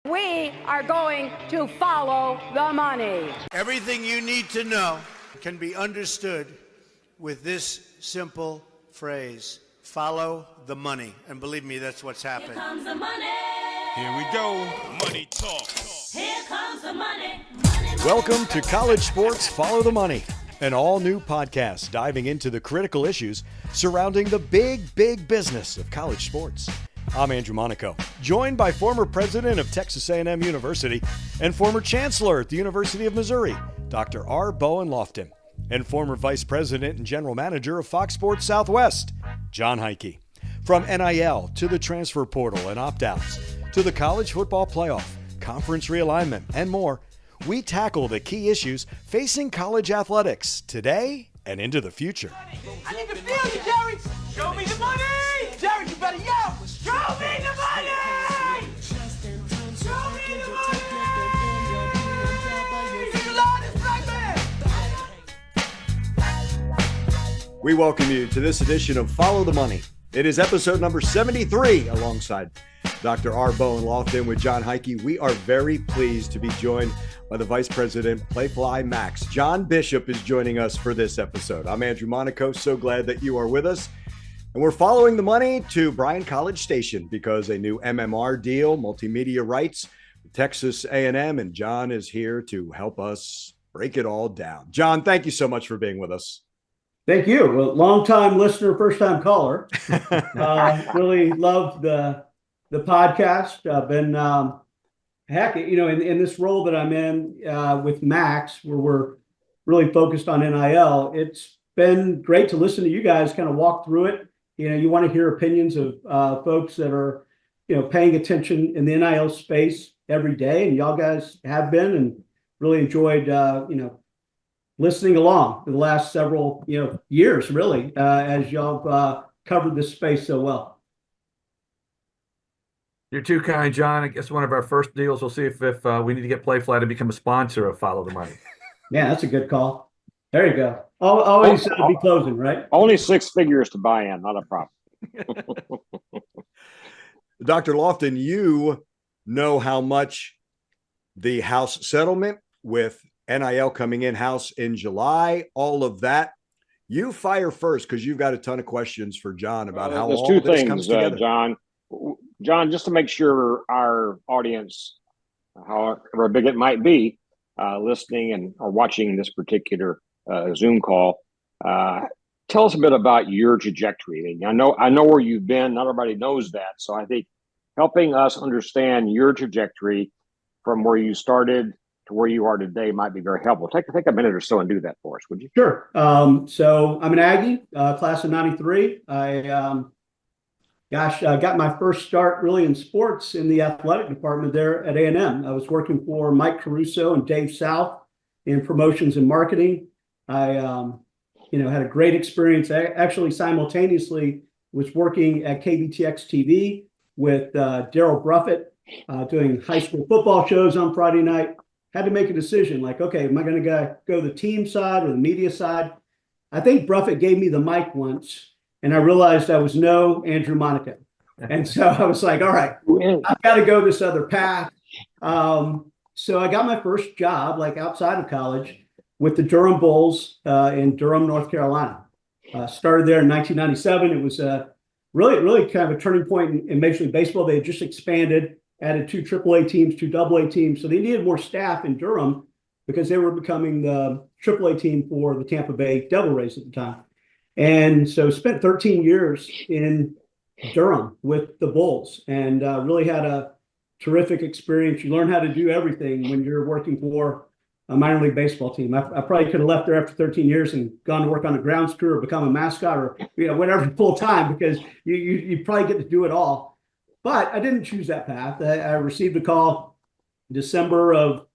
We are going to follow the money. Everything you need to know can be understood with this simple phrase: follow the money. And believe me, that's what's happened. Here comes the money. Here we go. Money talk. Here comes the money. Welcome to College Sports Follow the Money, an all-new podcast diving into the critical issues surrounding the big business of college sports. I'm Andrew Monaco, joined by former president of Texas A&M University and former chancellor at the University of Missouri, Dr. Bowen Loftin, and former vice president and general manager of Fox Sports Southwest, Jon Heidtke. From NIL to the transfer portal and opt-outs, to the college football playoff, conference realignment, and more, we tackle the key issues facing college athletics today and into the future. I need to feel you, Jerry! Show me the money! Jerry, you better yell! Show me the money! Show me the money! You're the loudest black man! We welcome you to this edition of Follow the Money. It is episode number 73 alongside Dr. Bowen Loftin with Jon Heidtke. We are very pleased to be joined by the Vice President, Playfly Max. John Bishop is joining us for this episode. I'm Andrew Monaco. So glad that you are with us. And we're following the money to Bryan College Station because a new MMR deal, multimedia rights, Texas A&M, and John is here to help us break it all down. John, thank you so much for being with us. Thank you. Well, long-time listener, first-time caller. Really loved the podcast. Been in this role that I'm in with Max, where we're really focused on NIL. It's been great to listen to you guys kind of walk through it. You know, you want to hear opinions of folks that are, paying attention in the NIL space every day, and y'all guys have been, and really enjoyed, listening along for the last several, years, really, as y'all covered this space so well. You're too kind, John. I guess one of our first deals, we'll see if we need to get Playfly to become a sponsor of Follow the Money. Yeah, that's a good call. There you go. Always be closing, right? Only six figures to buy in, not a problem. Dr. Loftin, you know how much the House settlement with NIL coming in-house in July, all of that. You fire first because you've got a ton of questions for John about how all two this things, comes together. John, just to make sure our audience, however big it might be, listening and or watching this particular Zoom call, tell us a bit about your trajectory. I know where you've been. Not everybody knows that, so I think helping us understand your trajectory from where you started to where you are today might be very helpful. Take a minute or so and do that for us, would you? Sure. So I'm an Aggie, class of '93. I got my first start really in sports in the athletic department there at A&M. I was working for Mike Caruso and Dave South in promotions and marketing. I, had a great experience. I actually simultaneously was working at KBTX TV with Daryl Bruffett, doing high school football shows on Friday night. Had to make a decision like, okay, am I going to go the team side or the media side? I think Bruffett gave me the mic once, and I realized I was no Andrew Monaco. And so I was like, all right, I've got to go this other path. So I got my first job, like outside of college, with the Durham Bulls in Durham, North Carolina. Started there in 1997. It was really kind of a turning point in Major League Baseball. They had just expanded, added 2 AAA teams, 2 AA teams. So they needed more staff in Durham because they were becoming the AAA team for the Tampa Bay Devil Rays at the time. And so spent 13 years in Durham with the Bulls and really had a terrific experience. You learn how to do everything when you're working for a minor league baseball team. I probably could have left there after 13 years and gone to work on a grounds crew or become a mascot or whatever full time, because you probably get to do it all. But I didn't choose that path. I received a call November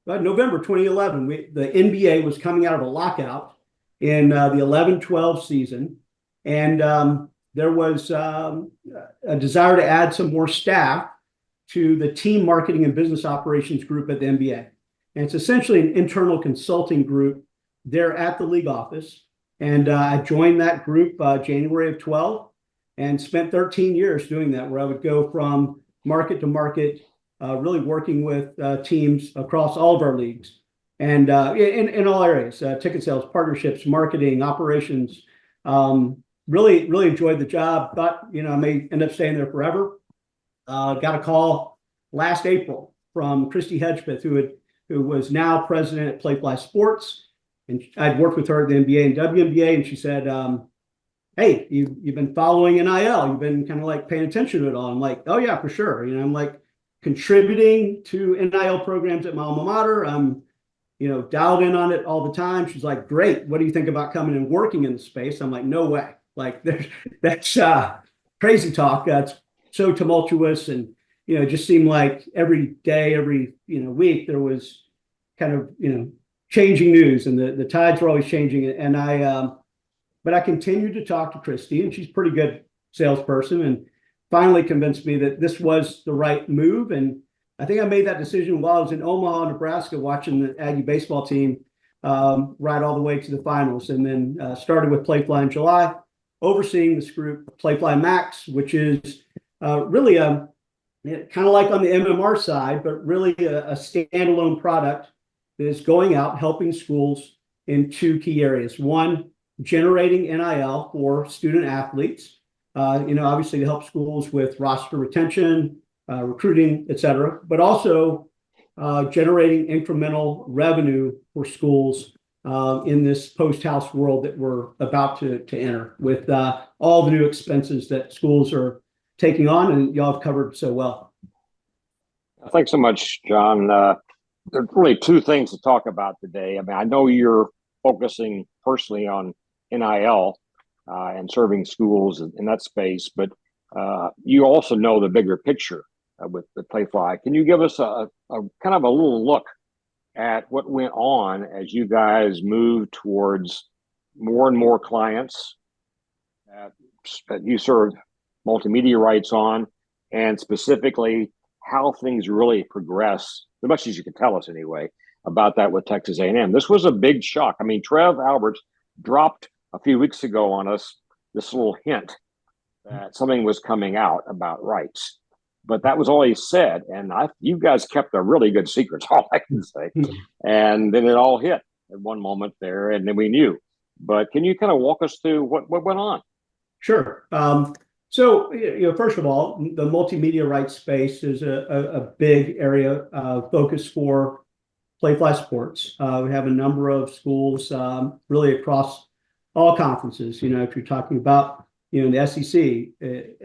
2011. The NBA was coming out of a lockout in the 11-12 season. And there was a desire to add some more staff to the team marketing and business operations group at the NBA. And it's essentially an internal consulting group there at the league office. And I joined that group January of 12 and spent 13 years doing that, where I would go from market to market, really working with teams across all of our leagues and in all areas, ticket sales, partnerships, marketing, operations. Really enjoyed the job. Thought, I may end up staying there forever. Got a call last April from Christy Hedgepeth, who was now president at Playfly Sports. And I'd worked with her at the NBA and WNBA, and she said, hey, you've been following NIL. You've been kind of like paying attention to it all. I'm like, oh yeah, for sure. I'm like contributing to NIL programs at my alma mater. I'm, dialed in on it all the time. She's like, great. What do you think about coming and working in the space? I'm like, no way. Like that's crazy talk. That's so tumultuous. And, it just seemed like every day, every, week, there was kind of, changing news, and the tides were always changing. And but I continued to talk to Christy, and she's a pretty good salesperson, and finally convinced me that this was the right move. And I think I made that decision while I was in Omaha, Nebraska, watching the Aggie baseball team ride all the way to the finals, and then started with Playfly in July, overseeing this group, Playfly Max, which is really kind of like on the MMR side, but really a standalone product that is going out helping schools in two key areas. One, generating NIL for student athletes, obviously to help schools with roster retention, recruiting, et cetera, but also generating incremental revenue for schools in this post-house world that we're about to enter with all the new expenses that schools are taking on, and y'all have covered so well. Thanks so much, Jon. There's really two things to talk about today. I mean, I know you're focusing personally on NIL and serving schools in that space, but you also know the bigger picture with the Playfly. Can you give us a kind of a little look at what went on as you guys moved towards more and more clients that you serve multimedia rights on, and specifically how things really progress, as much as you can tell us anyway, about that with Texas A&M. This was a big shock. I mean, Trev Alberts dropped a few weeks ago on us this little hint that something was coming out about rights, but that was all he said. And you guys kept a really good secret, all I can say. And then it all hit at one moment there, and then we knew. But can you kind of walk us through what went on? Sure. So, first of all, the multimedia rights space is a big area of focus for Playfly Sports. We have a number of schools really across all conferences. If you're talking about, the SEC,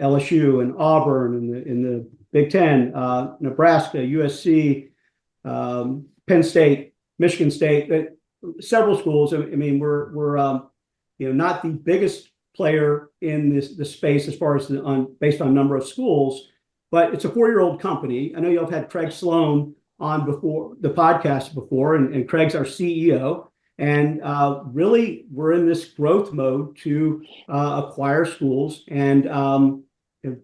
LSU and Auburn, in the Big Ten, Nebraska, USC, Penn State, Michigan State, several schools. I mean, we're not the biggest player in the space as far as based on number of schools, but it's a 4-year-old company. I know y'all have had Craig Sloan on before the podcast before, and Craig's our CEO. And really, we're in this growth mode to acquire schools and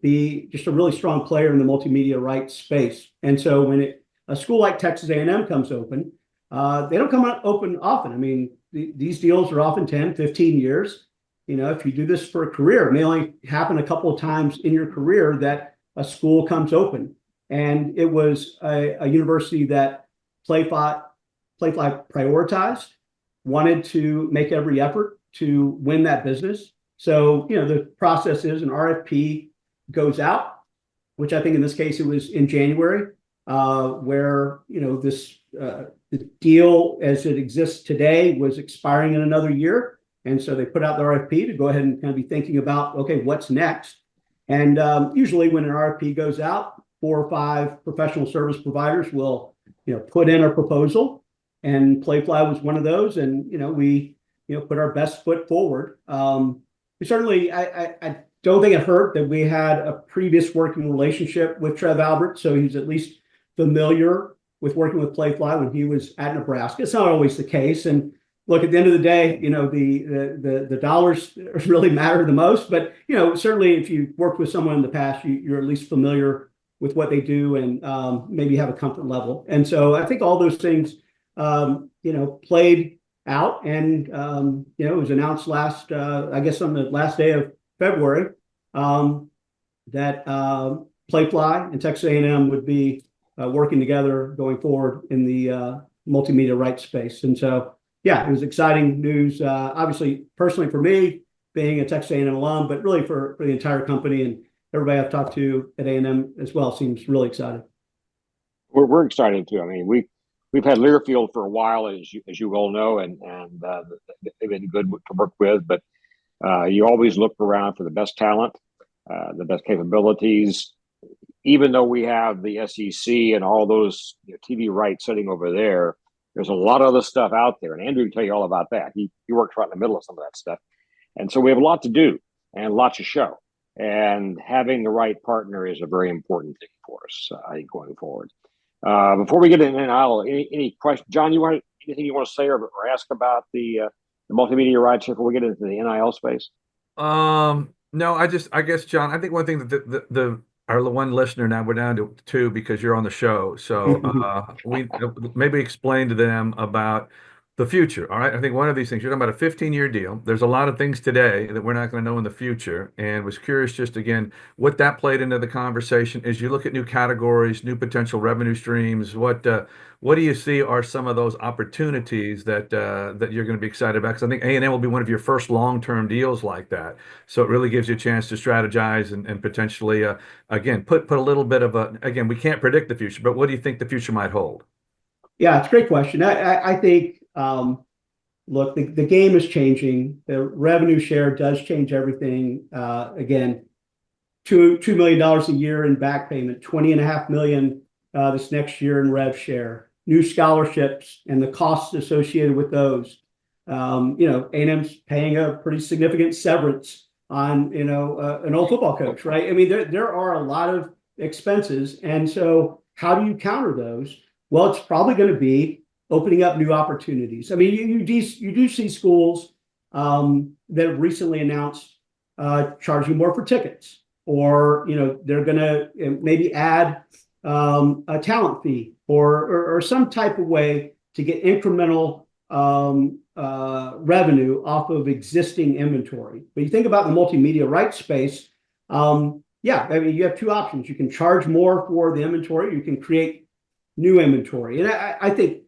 be just a really strong player in the multimedia rights space. And so when a school like Texas A&M comes open, they don't come open often. I mean, these deals are often 10, 15 years. If you do this for a career, it may only happen a couple of times in your career that a school comes open. And it was a university that Playfly prioritized, wanted to make every effort to win that business. So, the process is an RFP goes out, which I think in this case it was in January, where, this the deal as it exists today was expiring in another year. And so they put out the RFP to go ahead and kind of be thinking about, okay, what's next? And usually when an RFP goes out, 4 or 5 professional service providers will, put in a proposal. And Playfly was one of those. And, we, put our best foot forward. We certainly, I don't think it hurt that we had a previous working relationship with Trev Alberts. So he's at least familiar with working with Playfly when he was at Nebraska. It's not always the case. And look, at the end of the day, the dollars really matter the most. But, certainly if you worked with someone in the past, you're at least familiar with what they do and maybe have a comfort level. And so I think all those things, played out. And, it was announced last, I guess on the last day of February, that Playfly and Texas A&M would be working together going forward in the multimedia rights space. And so, yeah, it was exciting news. Obviously, personally for me, being a Texas A&M alum, but really for the entire company and everybody I've talked to at A&M as well seems really excited. We're excited too. I mean, we've had Learfield for a while, as you all know, and they've been good to work with. But you always look around for the best talent, the best capabilities. Even though we have the SEC and all those TV rights sitting over there, there's a lot of other stuff out there. And Andrew can tell you all about that. He works right in the middle of some of that stuff. And so we have a lot to do and lots to show. And having the right partner is a very important thing for us, I think, going forward. Before we get into NIL, any questions? John, anything you want to say or ask about the multimedia rights before we get into the NIL space? No, I guess, John, I think one thing that our one listener, now we're down to two because you're on the show. So we maybe explain to them about the future. All right. I think one of these things, you're talking about a 15-year deal. There's a lot of things today that we're not going to know in the future. And was curious just again, what that played into the conversation as you look at new categories, new potential revenue streams. What do you see are some of those opportunities that you're going to be excited about? Because I think A&M will be one of your first long-term deals like that. So it really gives you a chance to strategize and potentially, again, put a little bit of again, we can't predict the future, but what do you think the future might hold? Yeah, it's a great question. I think, look, the game is changing. The revenue share does change everything. Again, $2 million a year in back payment, $20.5 million this next year in rev share, new scholarships and the costs associated with those. A&M's paying a pretty significant severance on, an old football coach, right? I mean, there are a lot of expenses. And so how do you counter those? Well, it's probably going to be opening up new opportunities. I mean, you do see schools that recently announced charging more for tickets, or they're going to maybe add a talent fee or some type of way to get incremental revenue off of existing inventory. But you think about the multimedia rights space, yeah, I mean, you have two options. You can charge more for the inventory, you can create new inventory. And I think,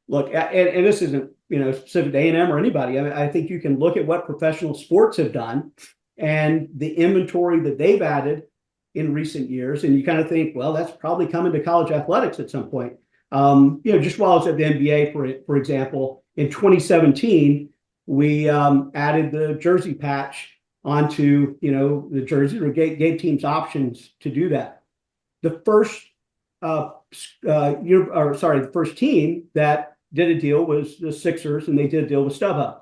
look, and this isn't, specific to A&M or anybody. I mean, I think you can look at what professional sports have done and the inventory that they've added in recent years. And you kind of think, well, that's probably coming to college athletics at some point. Just while I was at the NBA, for example, in 2017, we added the jersey patch onto, the jersey, or gave teams options to do that. The first the first team that did a deal was the Sixers, and they did a deal with StubHub,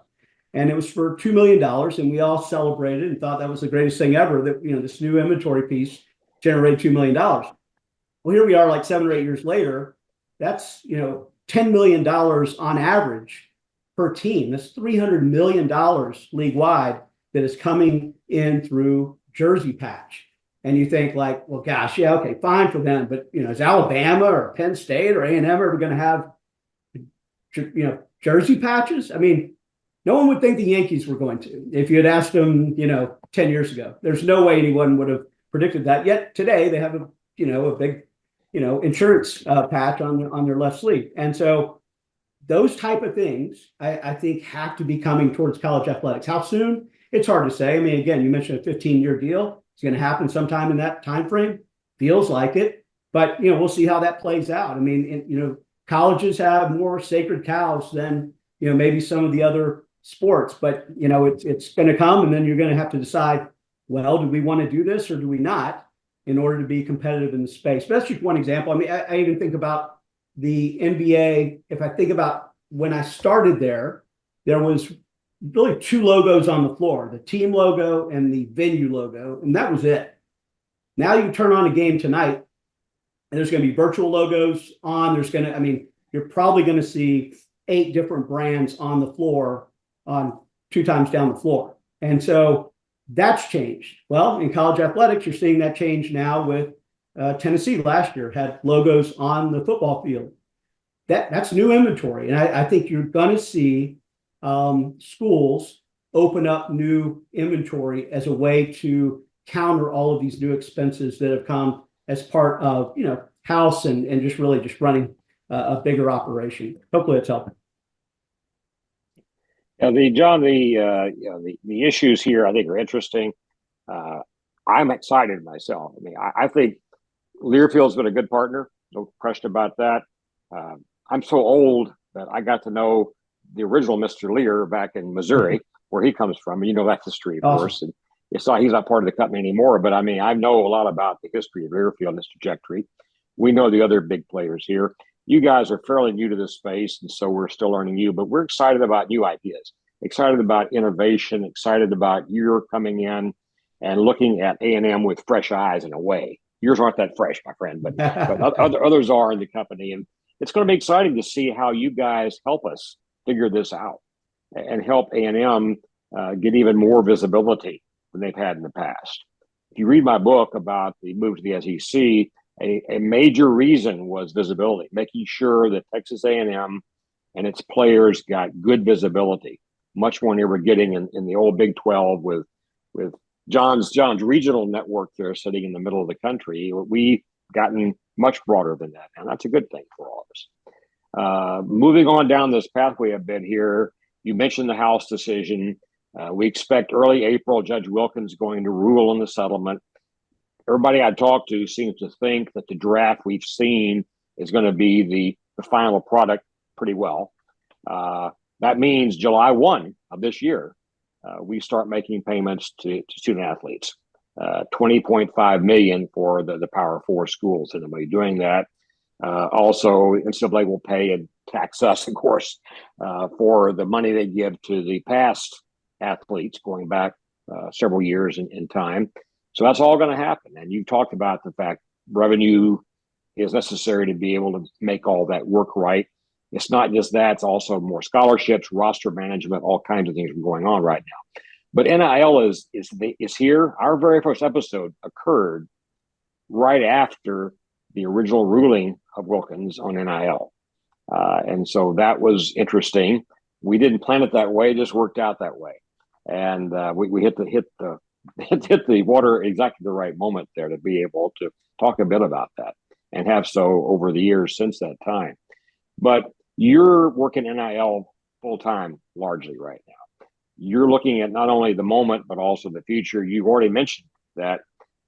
and it was for $2 million, and we all celebrated and thought that was the greatest thing ever, that this new inventory piece generated $2 million. Well, here we are, like 7 or 8 years later. That's $10 million on average per team. That's $300 million league wide that is coming in through jersey patch. And you think, like, well, gosh, yeah, okay, fine for them, but is Alabama or Penn State or A&M ever going to have jersey patches? I mean, no one would think the Yankees were going to, if you had asked them 10 years ago. There's no way anyone would have predicted that. Yet today they have a big insurance patch on their left sleeve. And so those type of things I think have to be coming towards college athletics. How soon? It's hard to say. I mean, again, you mentioned a 15-year deal. It's going to happen sometime in that time frame. Feels like it, but we'll see how that plays out. I mean, colleges have more sacred cows than maybe some of the other sports, but it's going to come, and then you're going to have to decide, well, do we want to do this or do we not, in order to be competitive in the space? But that's just one example. I mean, I even think about the NBA. If I think about when I started there was really two logos on the floor, the team logo and the venue logo, and that was it. Now you turn on a game tonight, and there's going to be virtual logos on. You're probably going to see 8 different brands on the floor on 2 times down the floor. And so that's changed. Well, in college athletics, you're seeing that change now with Tennessee last year had logos on the football field. That's new inventory. And I think you're going to see schools open up new inventory as a way to counter all of these new expenses that have come as part of, house and just really just running a bigger operation. Hopefully it's helping. John, the issues here I think are interesting. I'm excited myself. I mean, I think Learfield's been a good partner. No question about that. I'm so old that I got to know the original Mr. Lear back in Missouri, where he comes from. You know, that's history, of course. And he's not part of the company anymore. But I mean, I know a lot about the history of Learfield and its trajectory. We know the other big players here. You guys are fairly new to this space, and so we're still learning you. But we're excited about new ideas, excited about innovation, excited about your coming in and looking at A&M with fresh eyes in a way. Yours aren't that fresh, my friend, but others are in the company. And it's going to be exciting to see how you guys help us figure this out and help A&M get even more visibility than they've had in the past. If you read my book about the move to the SEC, a major reason was visibility, making sure that Texas A&M and its players got good visibility, much more than they were getting in the old Big 12 with John's regional network there sitting in the middle of the country. We've gotten much broader than that, and that's a good thing for all of us. Moving on down this pathway a bit here, you mentioned the House decision. We expect early April, Judge Wilkins going to rule on the settlement. Everybody I talked to seems to think that the draft we've seen is going to be the final product pretty well. That means July 1 of this year, we start making payments to student athletes, $20.5 million for the Power Four schools, and they'll be doing that. Also, NCAA will pay and tax us, of course, for the money they give to the past athletes going back several years in time. So that's all going to happen. And you talked about the fact revenue is necessary to be able to make all that work right. It's not just that, it's also more scholarships, roster management, all kinds of things are going on right now. But NIL is here. Our very first episode occurred right after the original ruling of Wilkins on NIL. And so that was interesting. We didn't plan it that way, it just worked out that way. And we hit the water exactly the right moment there to be able to talk a bit about that and have so over the years since that time. But you're working NIL full time largely right now. You're looking at not only the moment, but also the future. You've already mentioned that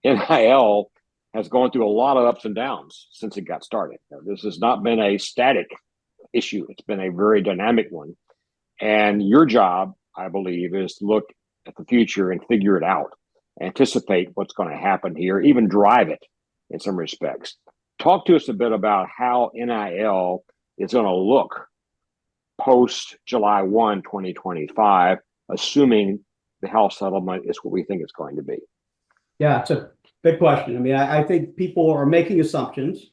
NIL has gone through a lot of ups and downs since it got started. Now, this has not been a static issue. It's been a very dynamic one. And your job, I believe, is to look at the future and figure it out, anticipate what's going to happen here, even drive it in some respects. Talk to us a bit about how NIL is going to look post July 1, 2025, assuming the House settlement is what we think it's going to be. Yeah, it's a big question. I mean, I think people are making assumptions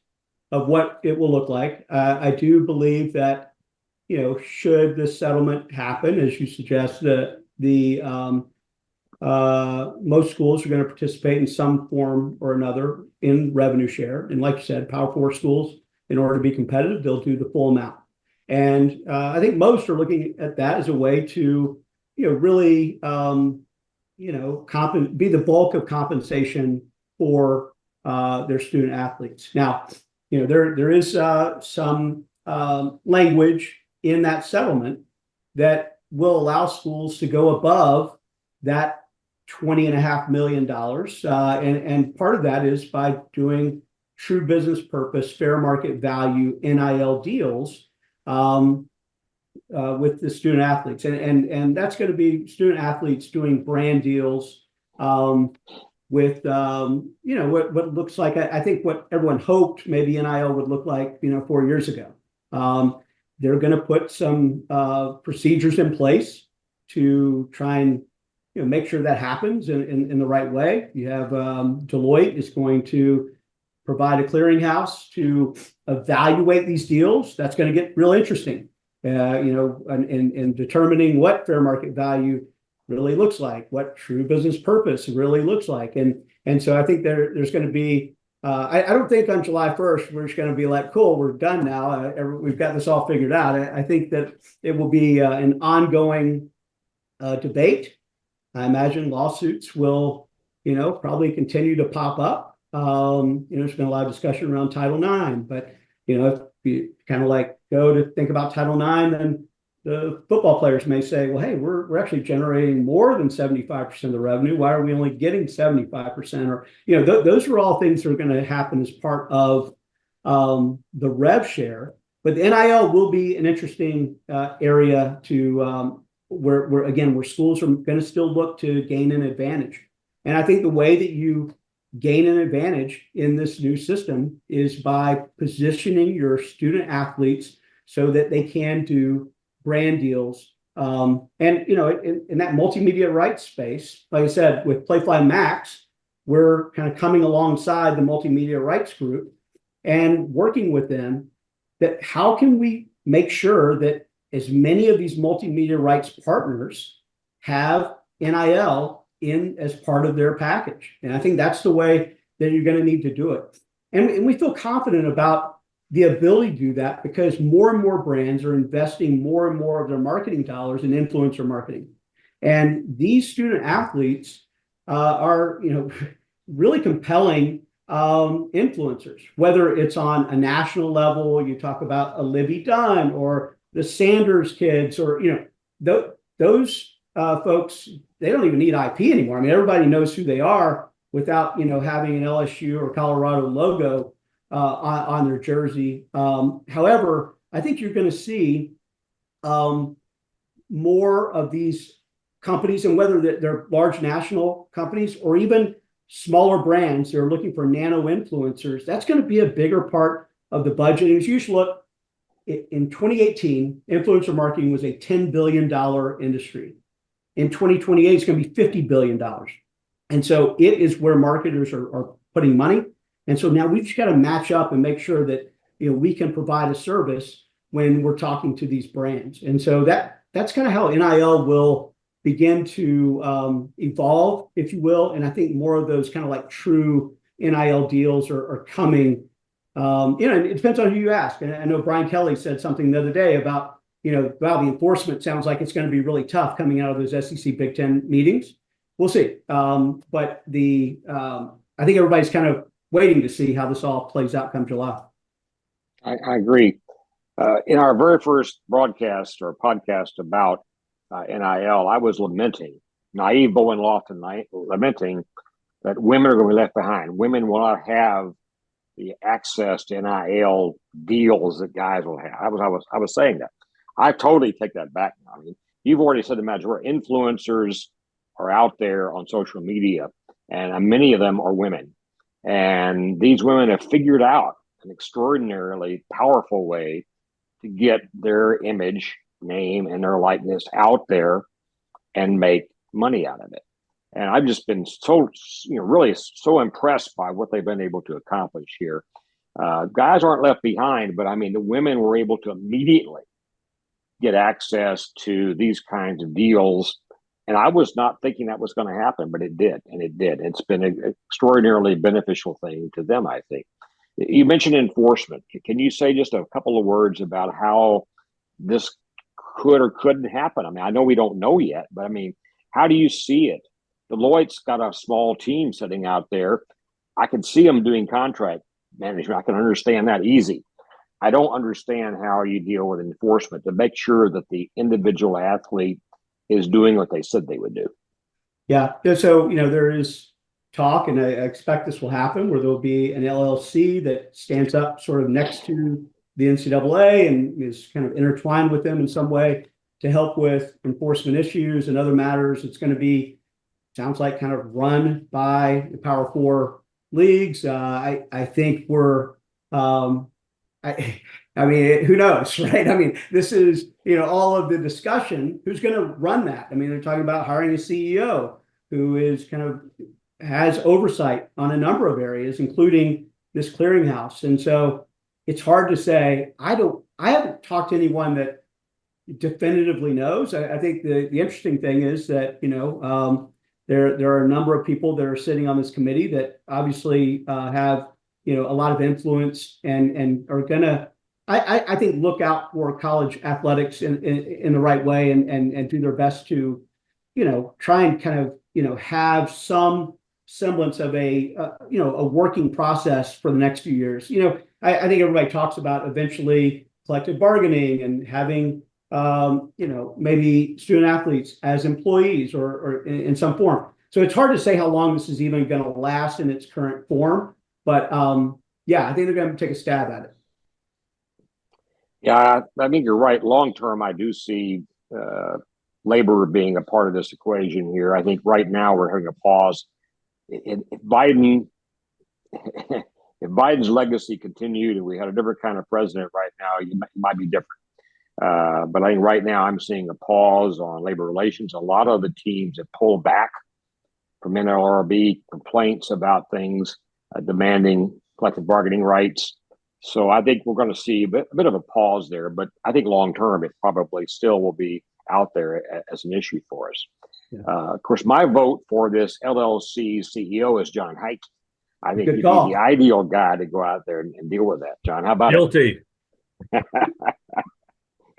of what it will look like. I do believe that, should this settlement happen, as you suggest, the most schools are going to participate in some form or another in revenue share. And like you said, Power Four schools, in order to be competitive, they'll do the full amount. And I think most are looking at that as a way to, really, be the bulk of compensation for their student athletes. Now, there is some language in that settlement that will allow schools to go above that $20.5 million. And part of that is by doing true business purpose, fair market value NIL deals with the student athletes. And that's going to be student athletes doing brand deals with, what looks like, I think what everyone hoped maybe NIL would look like, 4 years ago. They're going to put some procedures in place to try and make sure that happens in the right way. You have Deloitte is going to provide a clearinghouse to evaluate these deals. That's going to get real interesting, in determining what fair market value really looks like, what true business purpose really looks like. And so I think there's going to be, I don't think on July 1st, we're just going to be like, cool, we're done now. We've got this all figured out. I think that it will be an ongoing debate. I imagine lawsuits will, probably continue to pop up. There's been a lot of discussion around Title IX, but if you kind of like go to think about Title IX, then the football players may say, well, hey, we're actually generating more than 75% of the revenue. Why are we only getting 75%? Or, those are all things that are going to happen as part of the rev share. But the NIL will be an interesting area to where schools are going to still look to gain an advantage. And I think the way that you gain an advantage in this new system is by positioning your student athletes so that they can do brand deals. In that multimedia rights space, like I said, with Playfly Max, we're kind of coming alongside the multimedia rights group and working with them that how can we make sure that as many of these multimedia rights partners have NIL in as part of their package. And I think that's the way that you're going to need to do it. And we feel confident about the ability to do that because more and more brands are investing more and more of their marketing dollars in influencer marketing. And these student athletes are, really compelling influencers, whether it's on a national level, you talk about a Livy Dunn or the Sanders kids, or, those folks, they don't even need IP anymore. I mean, everybody knows who they are without, having an LSU or Colorado logo on their jersey. However, I think you're going to see more of these companies, and whether they're large national companies or even smaller brands that are looking for nano influencers, that's going to be a bigger part of the budget. And as you should look, in 2018, influencer marketing was a $10 billion industry. In 2028, it's going to be $50 billion. And so it is where marketers are putting money. And so now we've just got to match up and make sure that we can provide a service when we're talking to these brands. And so that's kind of how NIL will begin to evolve, if you will. And I think more of those kind of like true NIL deals are coming. And it depends on who you ask. And I know Brian Kelly said something the other day about, the enforcement sounds like it's going to be really tough coming out of those SEC Big Ten meetings. We'll see. But I think everybody's kind of waiting to see how this all plays out come July. I agree. In our very first broadcast or podcast about NIL, I was lamenting, naive Bowen Loftin, lamenting that women are going to be left behind. Women will not have the access to NIL deals that guys will have. I was saying that. I totally take that back now. I mean, you've already said the majority influencers are out there on social media, and many of them are women. And these women have figured out an extraordinarily powerful way to get their image, name, and their likeness out there and make money out of it. And I've just been so, really so impressed by what they've been able to accomplish here. Guys aren't left behind, but I mean, the women were able to immediately get access to these kinds of deals. And I was not thinking that was going to happen, but it did. And it did. It's been an extraordinarily beneficial thing to them, I think. You mentioned enforcement. Can you say just a couple of words about how this could or couldn't happen? I mean, I know we don't know yet, but I mean, how do you see it? Deloitte's got a small team sitting out there. I can see them doing contract management. I can understand that easy. I don't understand how you deal with enforcement to make sure that the individual athlete is doing what they said they would do. Yeah. So, there is talk, and I expect this will happen, where there'll be an LLC that stands up sort of next to the NCAA and is kind of intertwined with them in some way to help with enforcement issues and other matters. It's going to be, sounds like, kind of run by the Power Four leagues. I think we're, I mean, who knows, right? I mean, this is, all of the discussion. Who's going to run that? I mean, they're talking about hiring a CEO who is kind of has oversight on a number of areas, including this clearinghouse. And so it's hard to say. I haven't talked to anyone that definitively knows. I think the interesting thing is that, there are a number of people that are sitting on this committee that obviously have, a lot of influence and are going to, I think, look out for college athletics in the right way and do their best to, try and kind of, have some semblance of a a working process for the next few years. I think everybody talks about eventually collective bargaining and having maybe student athletes as employees or in some form. So it's hard to say how long this is even going to last in its current form. But yeah, I think they're going to take a stab at it. Yeah, I think you're right. Long term, I do see labor being a part of this equation here. I think right now we're having a pause. If Biden, if Biden's legacy continued and we had a different kind of president right now, it might be different. But I think right now I'm seeing a pause on labor relations. A lot of the teams have pulled back from NLRB complaints about things demanding collective bargaining rights. So I think we're going to see a bit of a pause there. But I think long term, it probably still will be out there as an issue for us. Yeah. Of course, my vote for this LLC CEO is Jon Heidtke. I think he'd be the ideal guy to go out there and deal with that. John, how about Guilty. I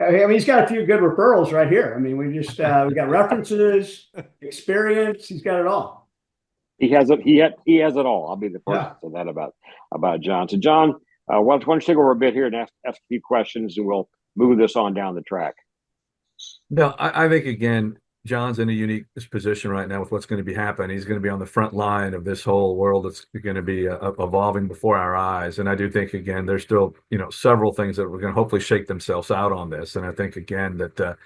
mean, he's got a few good referrals right here. I mean, we got references, experience. He's got it all. He has it. He has it all. I'll be the first to say that about John. So, John, why don't you take over a bit here and ask a few questions, and we'll move this on down the track. No, I think again, John's in a unique position right now with what's going to be happening. He's going to be on the front line of this whole world that's going to be evolving before our eyes. And I do think, again, there's still, several things that we're going to hopefully shake themselves out on this. And I think, again, that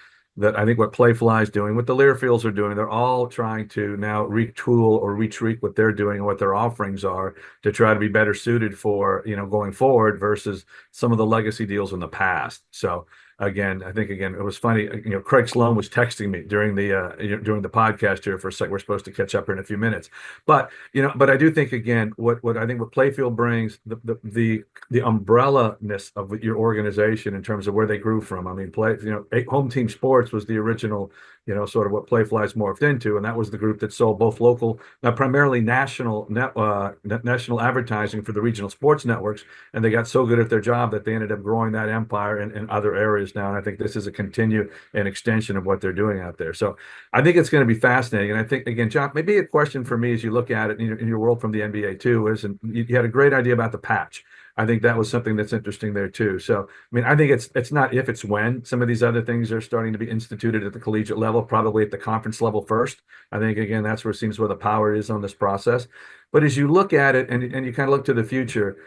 I think what Playfly is doing, what the Learfields are doing, they're all trying to now retool or retweak what they're doing and what their offerings are to try to be better suited for, going forward versus some of the legacy deals in the past. So, again, I think it was funny. Craig Sloan was texting me during the podcast here for a sec. We're supposed to catch up here in a few minutes, but I do think again, what Playfield brings, the umbrella-ness of your organization in terms of where they grew from. I mean, Home Team Sports was the original, sort of what Playfly's morphed into, and that was the group that sold both local, primarily national advertising for the regional sports networks, and they got so good at their job that they ended up growing that empire in other areas now. And I think this is a continue and extension of what they're doing out there. So I think it's going to be fascinating. And I think, again, John, maybe a question for me as you look at it in your world from the NBA too is, and you had a great idea about the patch. I think that was something that's interesting there too. So, I mean, I think it's not if, it's when. Some of these other things are starting to be instituted at the collegiate level, probably at the conference level first. I think, again, that's where it seems where the power is on this process. But as you look at it and you kind of look to the future,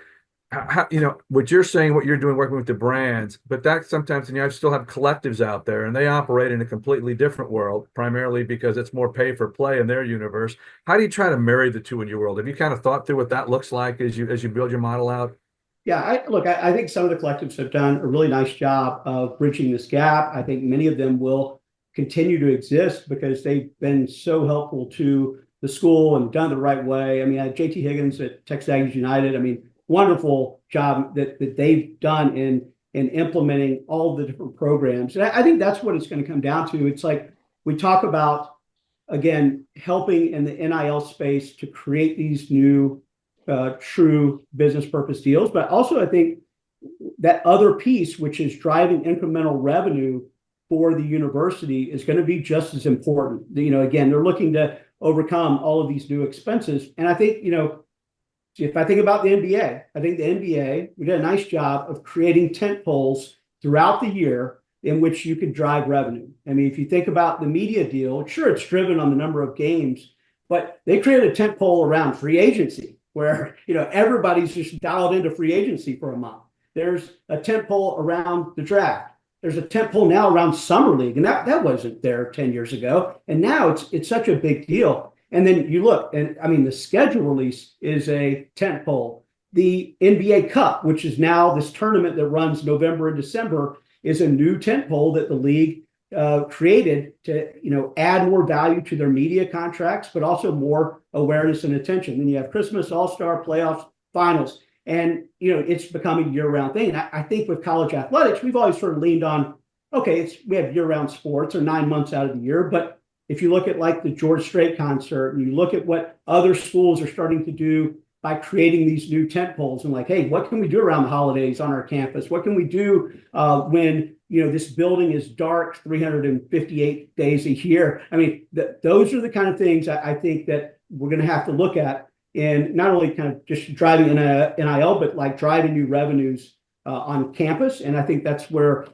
how, what you're saying, what you're doing, working with the brands, but that sometimes, and you still have collectives out there and they operate in a completely different world, primarily because it's more pay for play in their universe. How do you try to marry the two in your world? Have you kind of thought through what that looks like as you build your model out? Yeah, I think some of the collectives have done a really nice job of bridging this gap. I think many of them will continue to exist because they've been so helpful to the school and done it the right way. I mean, JT Higgins at TexAgs United, I mean, wonderful job that they've done in implementing all the different programs. And I think that's what it's going to come down to. It's like we talk about, again, helping in the NIL space to create these new true business purpose deals. But also I think that other piece, which is driving incremental revenue for the university, is going to be just as important. Again, they're looking to overcome all of these new expenses. And I think, if I think about the NBA, I think the NBA, we did a nice job of creating tent poles throughout the year in which you could drive revenue. I mean, if you think about the media deal, sure, it's driven on the number of games, but they created a tent pole around free agency where, everybody's just dialed into free agency for a month. There's a tent pole around the draft. There's a tent pole now around summer league, and that wasn't there 10 years ago. And now it's such a big deal. And then you look, and I mean, the schedule release is a tent pole. The NBA Cup, which is now this tournament that runs November and December, is a new tent pole that the league created to, add more value to their media contracts, but also more awareness and attention. Then you have Christmas, All-Star, playoffs, finals, and, it's becoming a year-round thing. And I think with college athletics, we've always sort of leaned on, okay, we have year-round sports or 9 months out of the year, but if you look at like the George Strait concert and you look at what other schools are starting to do by creating these new tent poles and like, hey, what can we do around the holidays on our campus? What can we do when, this building is dark 358 days a year? I mean, those are the kind of things I think that we're going to have to look at in not only kind of just driving in a NIL, but like driving new revenues on campus. And I think that's where,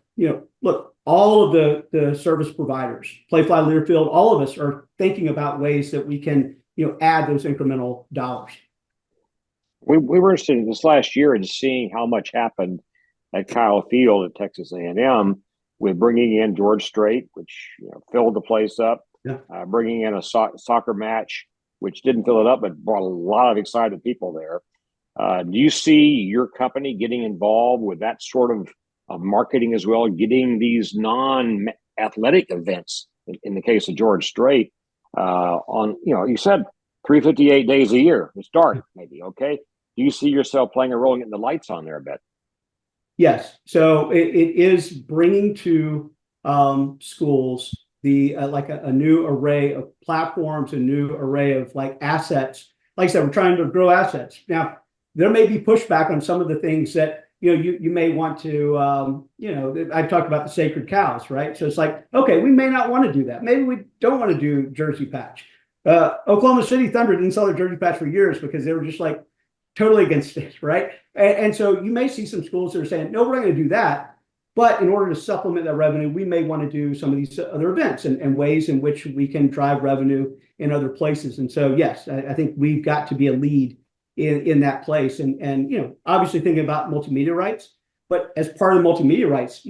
look, all of the service providers, Playfly, Learfield, all of us are thinking about ways that we can, add those incremental dollars. We were interested in this last year in seeing how much happened at Kyle Field at Texas A&M with bringing in George Strait, which filled the place up, bringing in a soccer match, which didn't fill it up, but brought a lot of excited people there. Do you see your company getting involved with that sort of marketing as well, getting these non-athletic events, in the case of George Strait, on, you said 358 days a year to start, maybe, okay? Do you see yourself playing a role in getting the lights on there a bit? Yes. So it is bringing to schools the like a new array of platforms, a new array of like assets. Like I said, we're trying to grow assets. Now, there may be pushback on some of the things that you may want to, I've talked about the sacred cows, right? So it's like, okay, we may not want to do that. Maybe we don't want to do jersey patch. Oklahoma City Thunder didn't sell their jersey patch for years because they were just like totally against it, right? And so you may see some schools that are saying, no, we're not going to do that. But in order to supplement that revenue, we may want to do some of these other events and ways in which we can drive revenue in other places. And so, yes, I think we've got to be a lead in that place. And obviously thinking about multimedia rights, but as part of the multimedia rights,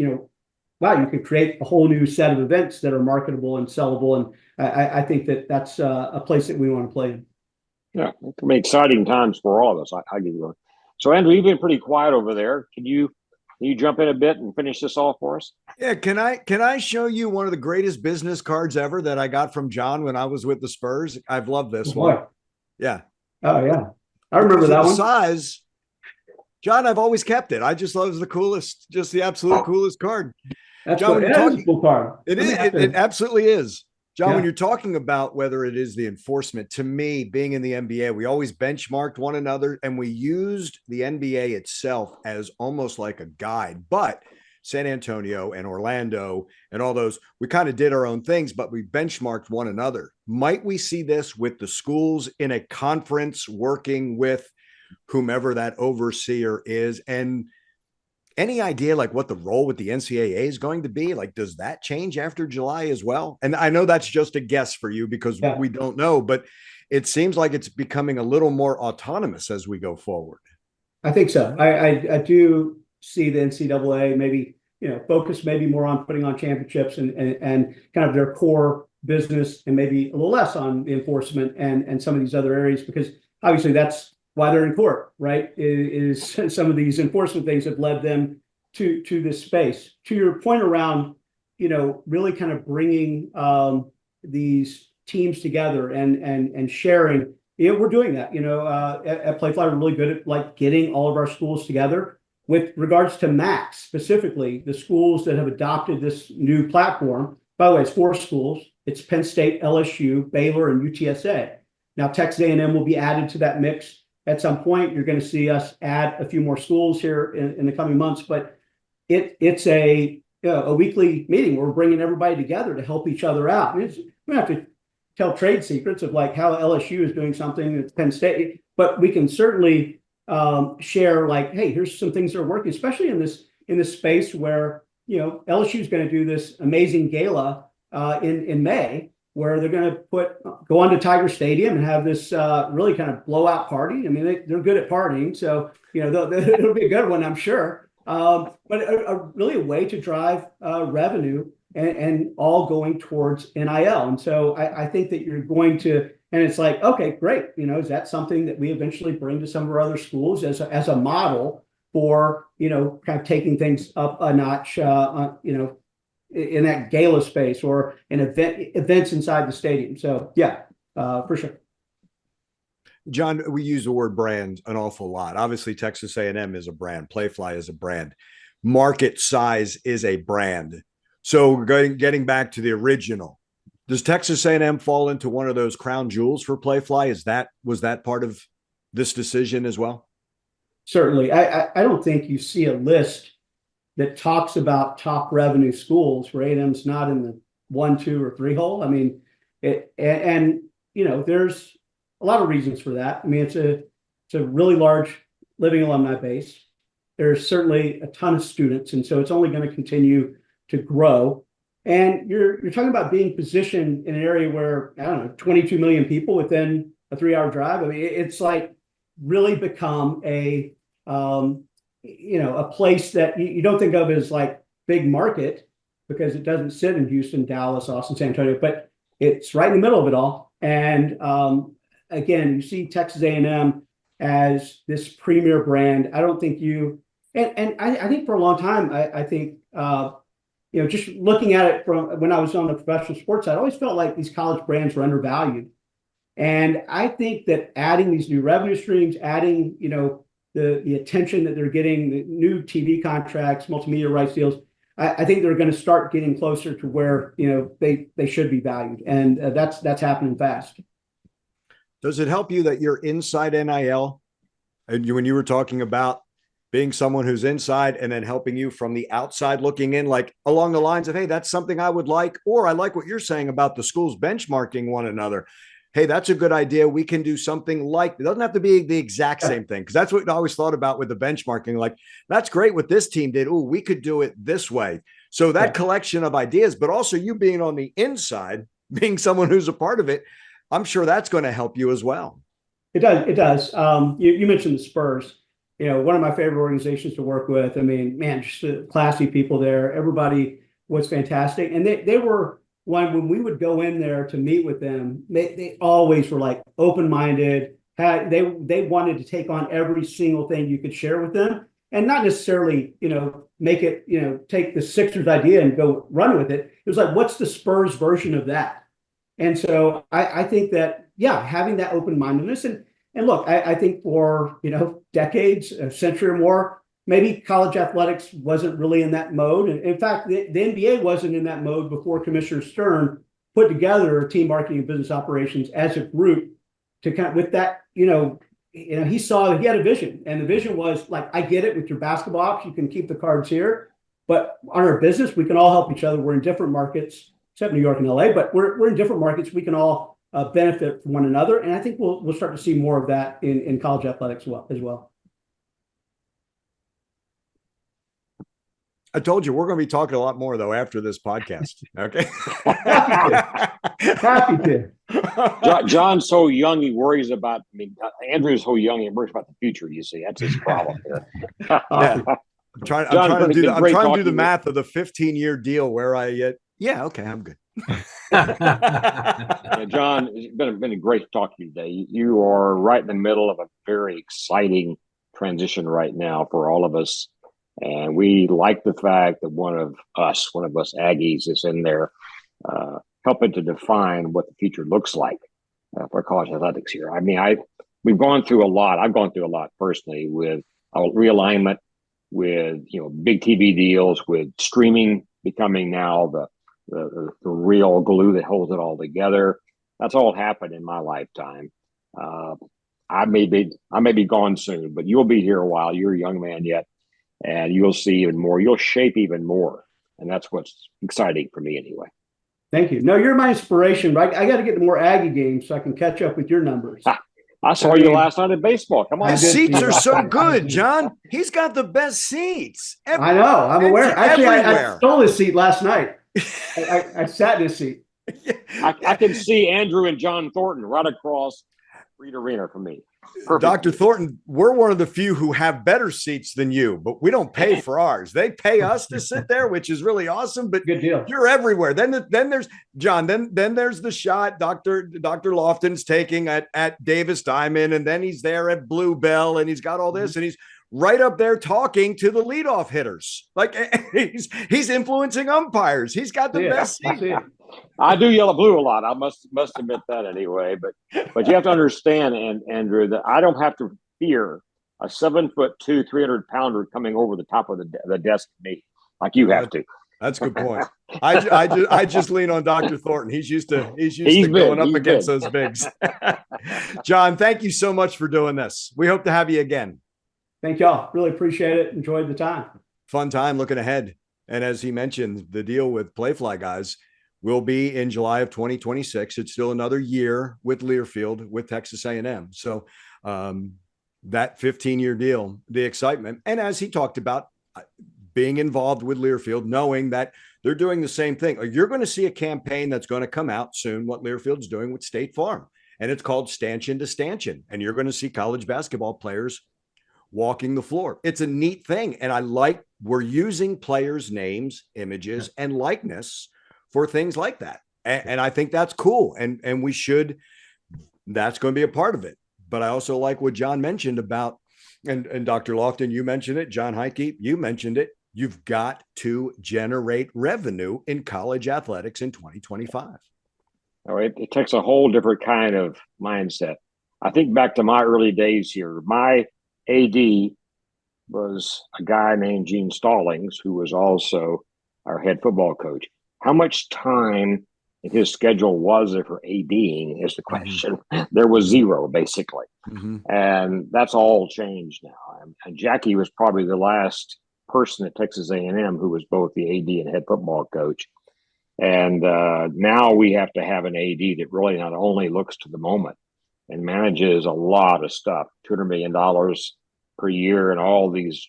wow, you could create a whole new set of events that are marketable and sellable. And I think that's a place that we want to play in. Yeah, it can be exciting times for all of us. I give you one. So, Andrew, you've been pretty quiet over there. Can you jump in a bit and finish this off for us? Yeah, can I show you one of the greatest business cards ever that I got from Jon when I was with the Spurs? I've loved this one. Yeah. Oh yeah, I remember that one. Size, Jon, I've always kept it. I just love the coolest, just the absolute coolest card. That's Jon, a cool card. It absolutely is. Jon, when you're talking about whether it is the enforcement, to me, being in the NBA, we always benchmarked one another and we used the NBA itself as almost like a guide. But San Antonio and Orlando and all those, we kind of did our own things, but we benchmarked one another. Might we see this with the schools in a conference working with whomever that overseer is? And any idea like what the role with the NCAA is going to be? Like, does that change after July as well? And I know that's just a guess for you because we don't know, but it seems like it's becoming a little more autonomous as we go forward. I think so. I do see the NCAA maybe, focus maybe more on putting on championships and kind of their core business and maybe a little less on the enforcement and some of these other areas, because obviously that's why they're in court, right? Is some of these enforcement things have led them to this space. To your point around, really kind of bringing these teams together and sharing. We're doing that. At Playfly, we're really good at like getting all of our schools together. With regards to MAX specifically, the schools that have adopted this new platform. By the way, it's 4 schools. It's Penn State, LSU, Baylor, and UTSA. Now, Texas A&M will be added to that mix. At some point, you're going to see us add a few more schools here in the coming months, but it's a weekly meeting where we're bringing everybody together to help each other out. We don't have to tell trade secrets of like how LSU is doing something at Penn State, but we can certainly share like, hey, here's some things that are working, especially in this space where LSU is going to do this amazing gala in May, where they're going to go on to Tiger Stadium and have this really kind of blowout party. I mean, they're good at partying, so it'll be a good one, I'm sure. But really a way to drive revenue and all going towards NIL. And so I think that you're going to, and it's like, okay, great. Is that something that we eventually bring to some of our other schools as a model for kind of taking things up a notch? In that gala space or in events inside the stadium. So yeah, for sure. Jon, we use the word brand an awful lot. Obviously, Texas A&M is a brand. Playfly is a brand. Market size is a brand. So getting back to the original, does Texas A&M fall into one of those crown jewels for Playfly? Was that part of this decision as well? Certainly. I don't think you see a list that talks about top revenue schools where A&M's not in the 1, 2, or 3 hole. I mean, there's a lot of reasons for that. I mean, it's a really large living alumni base. There's certainly a ton of students, and so it's only going to continue to grow. And you're talking about being positioned in an area where, I don't know, 22 million people within a 3-hour drive. I mean, it's like really become a place that you don't think of as like big market, because it doesn't sit in Houston, Dallas, Austin, San Antonio, but it's right in the middle of it all. And again, you see Texas A&M as this premier brand. I don't think I think for a long time, I think, just looking at it from when I was on the professional sports side, I always felt like these college brands were undervalued. And I think that adding these new revenue streams, adding, the attention that they're getting, the new TV contracts, multimedia rights deals, I think they're going to start getting closer to where, they should be valued. And that's happening fast. Does it help you that you're inside NIL? And when you were talking about being someone who's inside and then helping you from the outside looking in, like along the lines of, hey, that's something I would like, or I like what you're saying about the schools benchmarking one another. Hey, that's a good idea. We can do something like, it doesn't have to be the exact same thing. Cause that's what I always thought about with the benchmarking. Like, that's great what this team did. Oh, we could do it this way. So that collection of ideas, but also you being on the inside, being someone who's a part of it, I'm sure that's going to help you as well. It does. It does. You mentioned the Spurs. One of my favorite organizations to work with. I mean, man, just classy people there. Everybody was fantastic. And they were one, when we would go in there to meet with them, they always were like open-minded. They wanted to take on every single thing you could share with them, and not necessarily, make it, take the Sixers idea and go run with it. It was like, what's the Spurs version of that? And so I think that, having that open-mindedness and look, I think for, decades, a century or more, maybe college athletics wasn't really in that mode. And in fact, the NBA wasn't in that mode before Commissioner Stern put together team marketing and business operations as a group to kind of, with that, he saw, he had a vision, and the vision was like, I get it with your basketball ops, you can keep the cards here, but on our business, we can all help each other. We're in different markets, except New York and LA, but we're in different markets. We can all benefit from one another. And I think we'll start to see more of that in college athletics as well. I told you we're going to be talking a lot more though after this podcast. Okay. Happy to. John's so young, he worries about, Andrew's so young, he worries about the future. You see, that's his problem here. I'm trying to do the math of the 15-year deal where okay, I'm good. John, it's been great to talk to you today. You are right in the middle of a very exciting transition right now for all of us. And we like the fact that one of us Aggies is in there helping to define what the future looks like for college athletics here. We've gone through a lot. I've gone through a lot personally with realignment, with big TV deals, with streaming becoming now the real glue that holds it all together. That's all happened in my lifetime. I may be gone soon, but you'll be here a while. You're a young man yet. And you'll see even more. You'll shape even more. And that's what's exciting for me anyway. Thank you. No, you're my inspiration, right? I got to get to more Aggie games so I can catch up with your numbers. I saw you last night at baseball. Come on. The seats are so good, John. He's got the best seats. I know. I'm aware. Actually, I stole his seat last night. I sat in his seat. I can see Andrew and John Thornton right across Reed Arena from me. Perfect. Dr. Thornton, we're one of the few who have better seats than you, but we don't pay for ours. They pay us to sit there, which is really awesome. But good deal. You're everywhere. Then there's John. Then there's the shot Dr. Loftin's taking at Davis Diamond, and then he's there at Bluebell, and he's got all this, and he's right up there talking to the leadoff hitters. Like he's influencing umpires. He's got the best seat. I do yellow blue a lot. I must admit that anyway. But you have to understand, Andrew, that I don't have to fear a 7'2", 300-pounder coming over the top of the desk to me like you have to. That's a good point. I just lean on Dr. Thornton. He's used to going up against those bigs. John, thank you so much for doing this. We hope to have you again. Thank y'all. Really appreciate it. Enjoyed the time. Fun time looking ahead. And as he mentioned, the deal with Playfly guys, will be in July of 2026. It's still another year with Learfield with Texas A&M. So that 15-year deal, the excitement, and as he talked about, being involved with Learfield, knowing that they're doing the same thing. You're going to see a campaign that's going to come out soon, what Learfield's doing with State Farm, and it's called Stanchion to Stanchion, and you're going to see college basketball players walking the floor. It's a neat thing, and I like we're using players' names, images, and likeness for things like that, and I think that's cool, and we should. That's going to be a part of it. But I also like what Jon mentioned about, and Dr. Loftin, you mentioned it, Jon Heidtke, you mentioned it. You've got to generate revenue in college athletics in 2025. Oh, it takes a whole different kind of mindset. I think back to my early days here. My AD was a guy named Gene Stallings, who was also our head football coach. How much time in his schedule was there for ADing is the question. There was zero, basically. And that's all changed now. And Jackie was probably the last person at Texas A&M who was both the AD and head football coach. And now we have to have an AD that really not only looks to the moment and manages a lot of stuff, $200 million per year and all these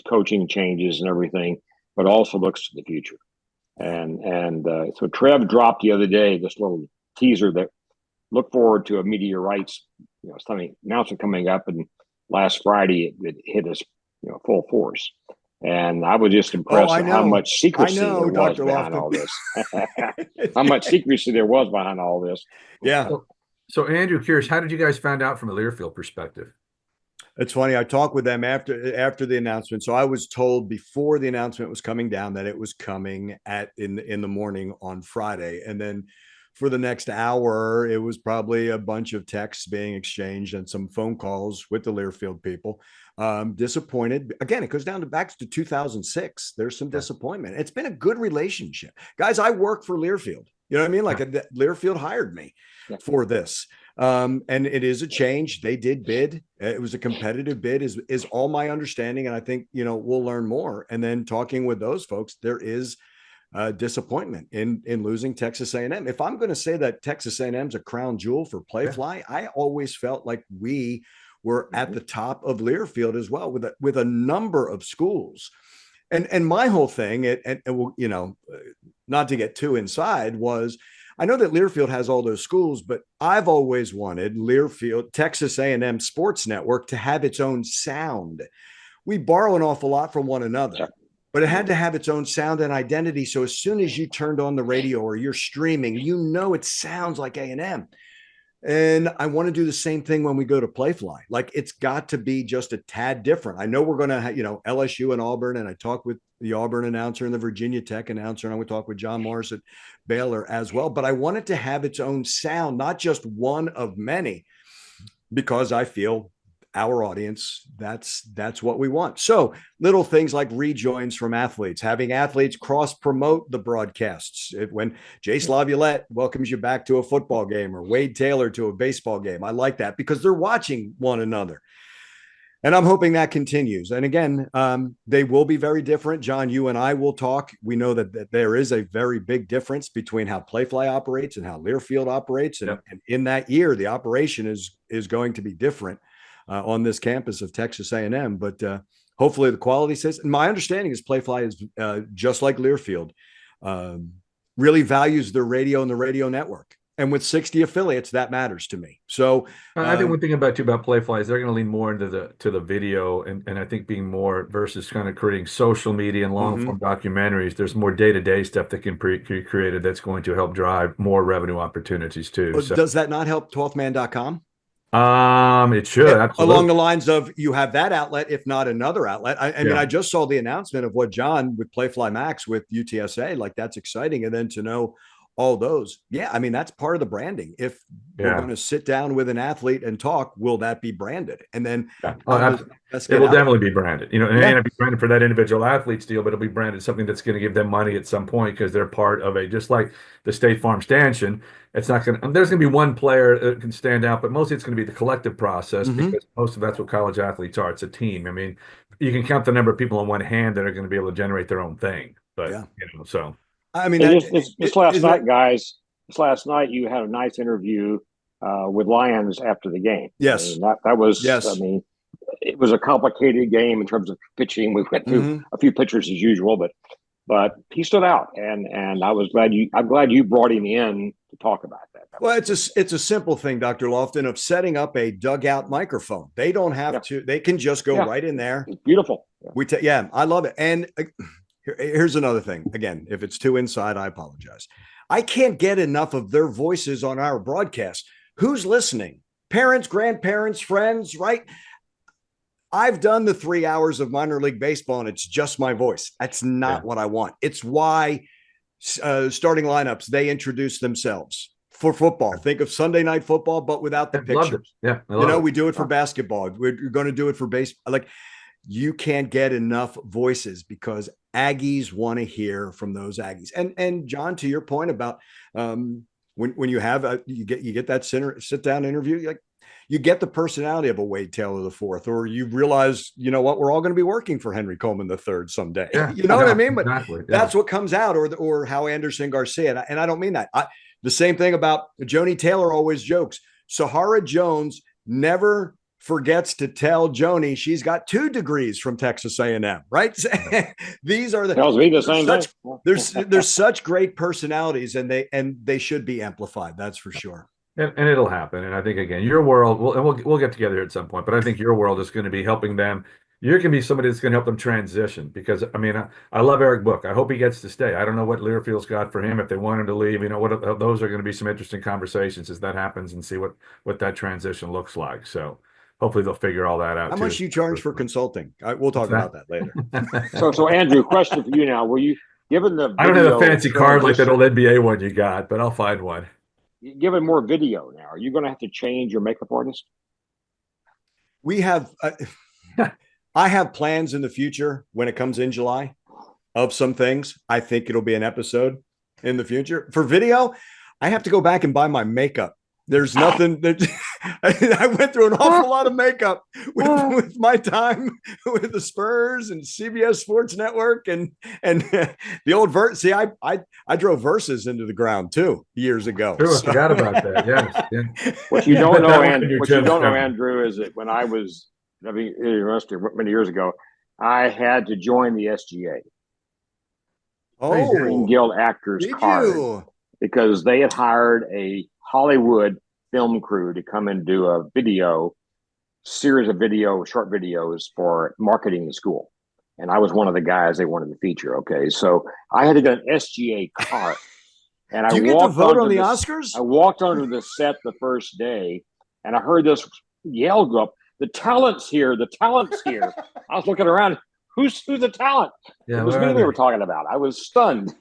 coaching changes and everything, but also looks to the future. And so Trev dropped the other day this little teaser that look forward to a media rights, something announcement coming up, and last Friday it hit us, full force. And I was just impressed at how much secrecy there was Dr. behind Loftin. all this. How much secrecy there was behind all this. Yeah. So Andrew, curious, how did you guys find out from a Learfield perspective? It's funny. I talked with them after the announcement. So I was told before the announcement was coming down that it was coming in the morning on Friday. And then for the next hour, it was probably a bunch of texts being exchanged and some phone calls with the Learfield people. Disappointed. Again, it goes back to 2006. There's some disappointment. It's been a good relationship. Guys, I work for Learfield. You know what I mean? Like Learfield hired me for this. And it is a change. They did bid. It was a competitive bid is all my understanding. And I think, we'll learn more. And then talking with those folks, there is disappointment in losing Texas A&M. If I'm going to say that Texas A&M is a crown jewel for Playfly, I always felt like we were at the top of Learfield as well with a number of schools. And my whole thing, and not to get too inside, was I know that Learfield has all those schools, but I've always wanted Learfield, Texas A&M Sports Network to have its own sound. We borrow an awful lot from one another, but it had to have its own sound and identity. So as soon as you turned on the radio or you're streaming, it sounds like A&M. And I want to do the same thing when we go to Playfly. Like, it's got to be just a tad different. I know we're going to have, LSU and Auburn, and I talked with the Auburn announcer and the Virginia Tech announcer, and I would talk with John Morris at Baylor as well. But I want it to have its own sound, not just one of many, because I feel our audience, that's what we want. So little things like rejoins from athletes, having athletes cross promote the broadcasts. When Jace Laviolette welcomes you back to a football game or Wade Taylor to a baseball game, I like that because they're watching one another. And I'm hoping that continues. And again, they will be very different. Jon, you and I will talk. We know that there is a very big difference between how Playfly operates and how Learfield operates. And in that year, the operation is going to be different on this campus of Texas A&M, but hopefully the quality says. And my understanding is Playfly is just like Learfield, really values their radio and the radio network. And with 60 affiliates, that matters to me. So I think one thing about Playfly is they're going to lean more into the video, and I think being more versus kind of creating social media and long form documentaries. There's more day-to-day stuff that can be created that's going to help drive more revenue opportunities too. So. Does that not help 12man.com? It should, absolutely. Along the lines of you have that outlet, if not another outlet. I mean, I just saw the announcement of what Jon with Playfly Max with UTSA, like that's exciting. And then to know all those, I mean, that's part of the branding. If we're going to sit down with an athlete and talk, will that be branded? And then it will definitely be branded. It may not be branded for that individual athlete's deal, but it'll be branded something that's going to give them money at some point because they're part of just like the State Farm stanchion. It's not going to, there's going to be one player that can stand out, but mostly it's going to be the collective process because most of that's what college athletes are. It's a team. I mean, you can count the number of people on one hand that are going to be able to generate their own thing, but so. I mean, This last night, guys. This last night, you had a nice interview with Lions after the game. Yes. I mean, that was. Yes. I mean, it was a complicated game in terms of pitching. We went through a few pitchers as usual, but he stood out, and I'm glad you brought him in to talk about that. Well, it's a simple thing, Dr. Loftin, of setting up a dugout microphone. They don't have to. They can just go right in there. It's beautiful. I love it. And here's another thing. Again, if it's too inside, I apologize. I can't get enough of their voices on our broadcast. Who's listening? Parents, grandparents, friends, right? I've done the 3 hours of minor league baseball and it's just my voice. That's not what I want. It's why starting lineups, they introduce themselves for football. Think of Sunday Night Football, but without the pictures. Yeah. We do it for basketball. We're going to do it for baseball. Like, you can't get enough voices because Aggies want to hear from those Aggies. And John, to your point about when you have you get that sit down interview, you get the personality of a Wade Taylor IV, or you realize, you know what, we're all going to be working for Henry Coleman III someday. Yeah, you know what I mean? But exactly, that's what comes out, or how Anderson Garcia, and I don't mean that. The same thing about Joni Taylor always jokes. Sahara Jones never forgets to tell Joni she's got 2 degrees from Texas A&M, right? These are tells me the same thing. There's such great personalities, and they should be amplified. That's for sure. And it'll happen. And I think, again, your world, we'll get together at some point, but I think your world is going to be helping them. You can be somebody that's going to help them transition, because, I mean, I love Eric Book. I hope he gets to stay. I don't know what Learfield's got for him. If they want him to leave, those are going to be some interesting conversations as that happens, and see what that transition looks like. So hopefully they'll figure all that out. How much do you charge for consulting? We'll talk about that later. So Andrew, question for you now. Were you given the I don't have a fancy card like that old NBA one you got, but I'll find one. Given more video now, are you going to have to change your makeup artist? We have, I have plans in the future when it comes in July of some things. I think it'll be an episode in the future. For video, I have to go back and buy my makeup. There's nothing that I went through an awful lot of makeup with my time with the Spurs and CBS Sports Network and the old See, I drove Versus into the ground too years ago. True, I forgot about that. Yes. What you don't know, Andrew, is that when I was at university many years ago, I had to join the SGA. Green Guild Actors Card, because they had hired a Hollywood film crew to come and do a series of short videos for marketing the school. And I was one of the guys they wanted to feature. Okay. So I had to get an SGA card. And you get to vote on the Oscars? I walked onto the set the first day and I heard this yell go up, "The talent's here, the talent's here." I was looking around, who's the talent? Yeah, it was me they were talking about. I was stunned.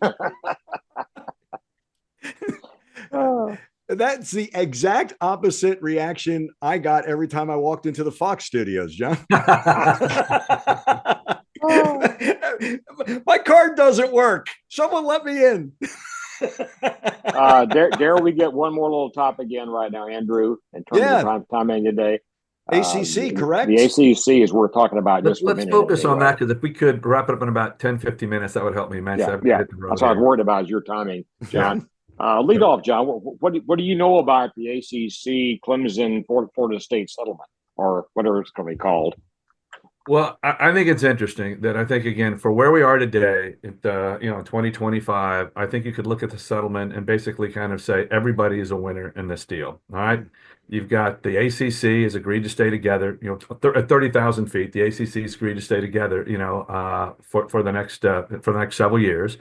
That's the exact opposite reaction I got every time I walked into the Fox studios, John. My card doesn't work. Someone let me in. Dare we get one more little topic in right now, Andrew, in terms of timing today? ACC, correct? The ACC is worth talking about. Let's focus on that, because if we could wrap it up in about 10, 15 minutes, that would help me immensely. Yeah. That's what I was worried about, is your timing, John. Lead off, John. What do you know about the ACC Clemson Florida State settlement, or whatever it's going to be called? Well, I think it's interesting that I think, again, for where we are today, in 2025, I think you could look at the settlement and basically kind of say everybody is a winner in this deal. All right. You've got the ACC has agreed to stay together, at 30,000 feet. The ACC has agreed to stay together, for the next several years.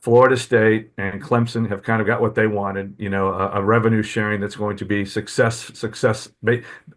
Florida State and Clemson have kind of got what they wanted, a revenue sharing that's going to be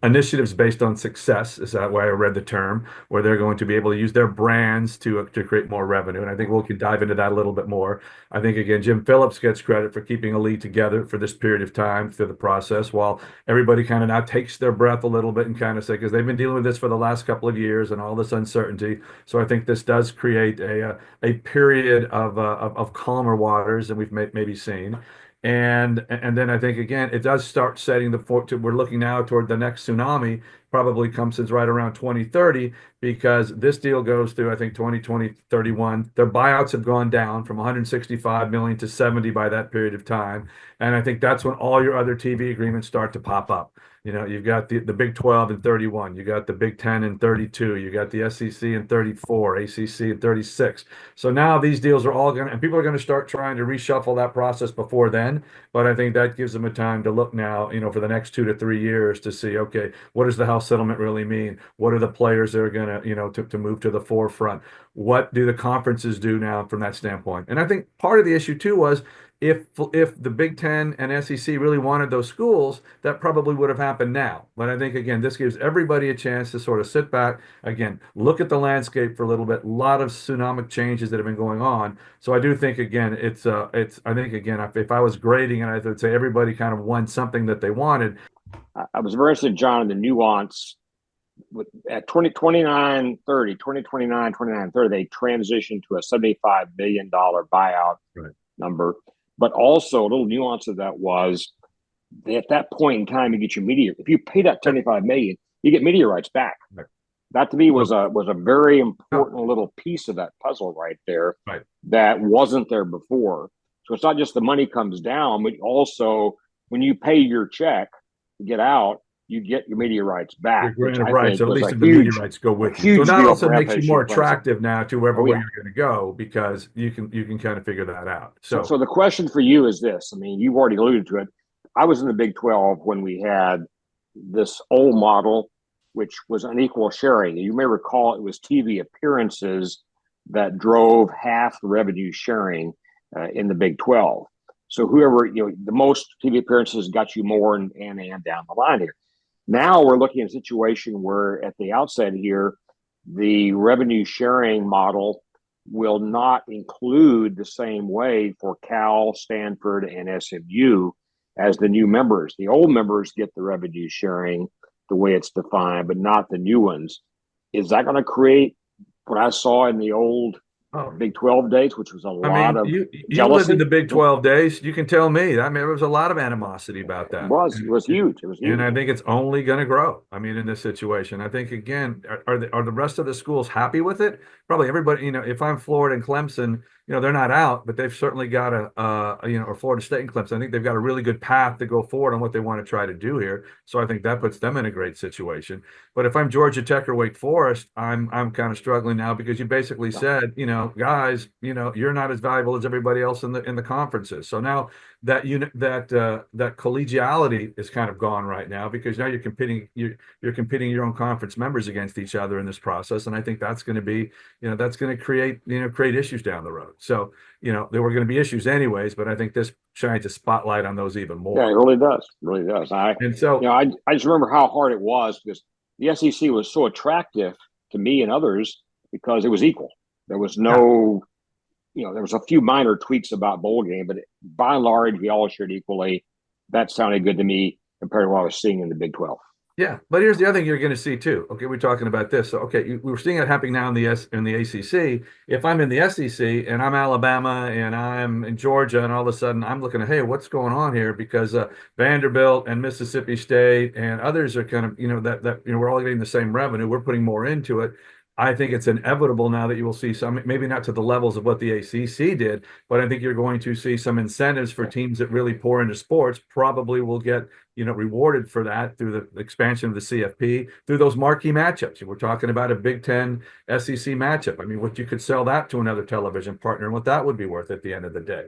initiatives based on success. Is that why I read the term, where they're going to be able to use their brands to create more revenue. And I think we can dive into that a little bit more. I think, again, Jim Phillips gets credit for keeping a league together for this period of time through the process, while everybody kind of now takes their breath a little bit and kind of say, because they've been dealing with this for the last couple of years and all this uncertainty. So I think this does create a period of calmer waters than we've maybe seen. And then I think, again, it does start setting we're looking now toward the next tsunami probably comes in right around 2030, because this deal goes through, I think, 2020, 31. Their buyouts have gone down from 165 million to 70 by that period of time. And I think that's when all your other TV agreements start to pop up. You've got the Big 12 in 31, you got the Big 10 in 32, you got the SEC in 34, ACC in 36. So now these deals are all going to, and people are going to start trying to reshuffle that process before then. But I think that gives them a time to look now, for the next 2 to 3 years to see, okay, what does the house settlement really mean? What are the players that are going to, to move to the forefront? What do the conferences do now from that standpoint? And I think part of the issue too was, if the Big Ten and SEC really wanted those schools, that probably would have happened now. But I think, again, this gives everybody a chance to sort of sit back, again, look at the landscape for a little bit. A lot of tsunamic changes that have been going on. So I do think, again, I think, again, if I was grading it, I would say everybody kind of won something that they wanted. I was very interested, John, in the nuance. At 2029, 30, 2029, 29, 30, they transitioned to a $75 billion buyout number. But also, a little nuance of that was at that point in time, you get your media. If you pay that $75 million, you get media rights back. Right. That to me was a very important little piece of that puzzle right there. Right. That wasn't there before. So it's not just the money comes down, but also when you pay your check to get out, you get your media rights back. Your grant of rights, at least if the media rights go with you. So that also makes you more attractive now to wherever you're going to go, because you can kind of figure that out. So the question for you is this. I mean, you've already alluded to it. I was in the Big 12 when we had this old model, which was unequal sharing. You may recall it was TV appearances that drove half the revenue sharing in the Big 12. So whoever, the most TV appearances got you more and down the line here. Now we're looking at a situation where at the outset here, the revenue sharing model will not include the same way for Cal, Stanford, and SMU as the new members. The old members get the revenue sharing the way it's defined, but not the new ones. Is that going to create what I saw in the old Big 12 days, which was a lot of you jealousy? lived in the Big 12 days. You can tell me. I mean, there was a lot of animosity about that. It was huge. It was huge. And I think it's only going to grow. I mean, in this situation, I think, again, are the rest of the schools happy with it? Probably everybody. If I'm Florida and Clemson, they're not out, but they've certainly got or Florida State and Clemson, I think they've got a really good path to go forward on what they want to try to do here. So I think that puts them in a great situation. But if I'm Georgia Tech or Wake Forest, I'm kind of struggling now, because you basically said, guys, you're not as valuable as everybody else in the conferences. So now that that collegiality is kind of gone right now, because now you're competing your own conference members against each other in this process. And I think that's going to be, that's going to create issues down the road. So, there were going to be issues anyways, but I think this shines a spotlight on those even more. Yeah, it really does. It really does. I just remember how hard it was, because the SEC was so attractive to me and others because it was equal. There was no, there was a few minor tweaks about bowl game, but by and large, we all shared equally. That sounded good to me compared to what I was seeing in the Big 12. Yeah, but here's the other thing you're going to see too. Okay, we're talking about this. So, okay, we're seeing it happening now in the ACC. If I'm in the SEC and I'm Alabama and I'm in Georgia, and all of a sudden I'm looking at, hey, what's going on here? Because Vanderbilt and Mississippi State and others are kind of, we're all getting the same revenue. We're putting more into it. I think it's inevitable now that you will see some, maybe not to the levels of what the ACC did, but I think you're going to see some incentives for teams that really pour into sports probably will get, rewarded for that through the expansion of the CFP, through those marquee matchups. We're talking about a Big Ten SEC matchup. I mean, what you could sell that to another television partner and what that would be worth at the end of the day.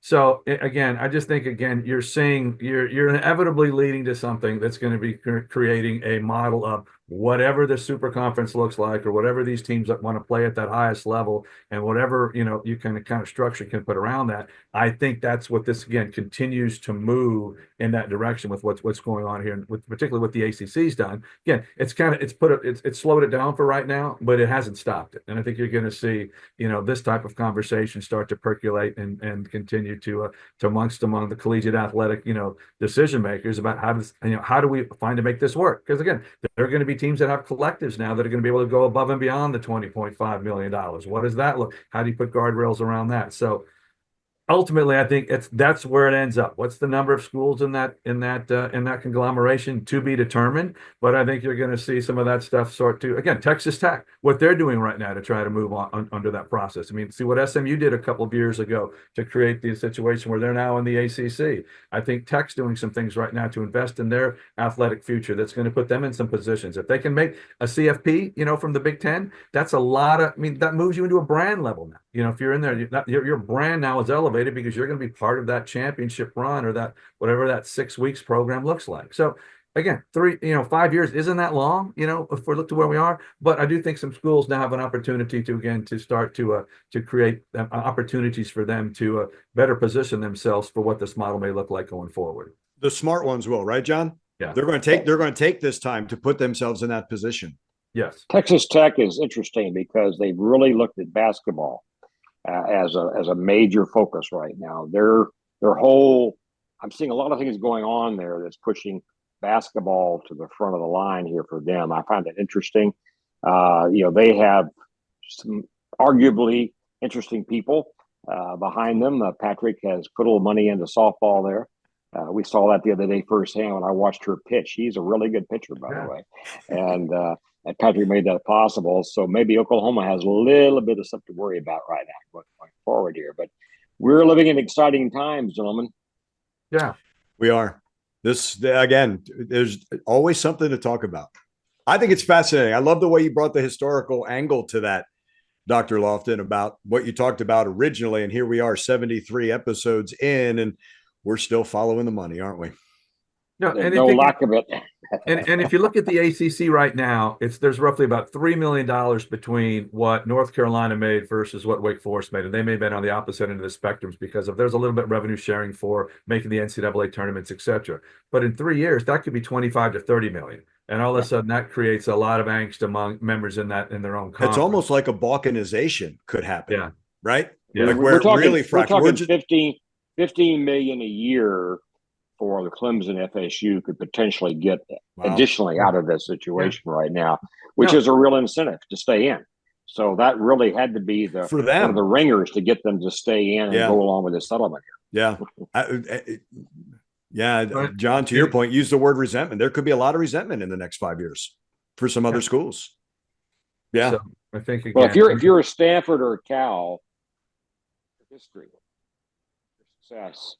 So again, I just think, again, you're seeing you're inevitably leading to something that's going to be creating a model of whatever the super conference looks like, or whatever these teams that want to play at that highest level, and whatever you kind of structure can put around that. I think that's what this, again, continues to move in that direction with what's going on here, with particularly what the ACC's done. Again, it's slowed it down for right now, but it hasn't stopped it. And I think you're going to see this type of conversation start to percolate and continue to among the collegiate athletic decision makers about how do we find to make this work? Because again, there are going to be teams that have collectives now that are going to be able to go above and beyond the $20.5 million. What does that look? How do you put guardrails around that? So ultimately, I think that's where it ends up. What's the number of schools in that conglomeration to be determined? But I think you're going to see some of that stuff start to, again, Texas Tech, what they're doing right now to try to move on under that process. I mean, see what SMU did a couple of years ago to create the situation where they're now in the ACC. I think Tech's doing some things right now to invest in their athletic future that's going to put them in some positions. If they can make a CFP, from the Big Ten, that's a lot of, that moves you into a brand level now. If you're in there, your brand now is elevated because you're going to be part of that championship run or that whatever that 6 weeks program looks like. So again, 5 years isn't that long, if we look to where we are. But I do think some schools now have an opportunity to start to create opportunities for them to better position themselves for what this model may look like going forward. The smart ones will, right, John? Yeah, they're going to take this time to put themselves in that position. Yes, Texas Tech is interesting because they've really looked at basketball as a major focus right now. Their whole, I'm seeing a lot of things going on there that's pushing basketball to the front of the line here for them. I find it interesting. They have some arguably interesting people behind them. Patrick has put a little money into softball there. We saw that the other day firsthand when I watched her pitch. He's a really good pitcher, by the way. And Patrick made that possible. So maybe Oklahoma has a little bit of stuff to worry about right now going forward here. But we're living in exciting times, gentlemen. Yeah, we are. This, again, there's always something to talk about. I think it's fascinating. I love the way you brought the historical angle to that, Dr. Loftin, about what you talked about originally. And here we are 73 episodes in, and we're still following the money, aren't we? No, and no lack of it. and if you look at the ACC right now, there's roughly about $3 million between what North Carolina made versus what Wake Forest made, and they may have been on the opposite end of the spectrums because there's a little bit of revenue sharing for making the NCAA tournaments, etc. But in 3 years, that could be 25 to 30 million, and all of a sudden that creates a lot of angst among members in their own conference. It's almost like a balkanization could happen. Yeah. Right. Yeah. Like we're talking, really we're talking 15 million a year for the Clemson FSU could potentially get additionally out of this situation right now, which is a real incentive to stay in. So that really had to be one of the ringers to get them to stay in and go along with this settlement here. Yeah. John, to your point, use the word resentment. There could be a lot of resentment in the next 5 years for some other schools. Yeah. So I think, again, well, if you're a Stanford or a Cal, history, success,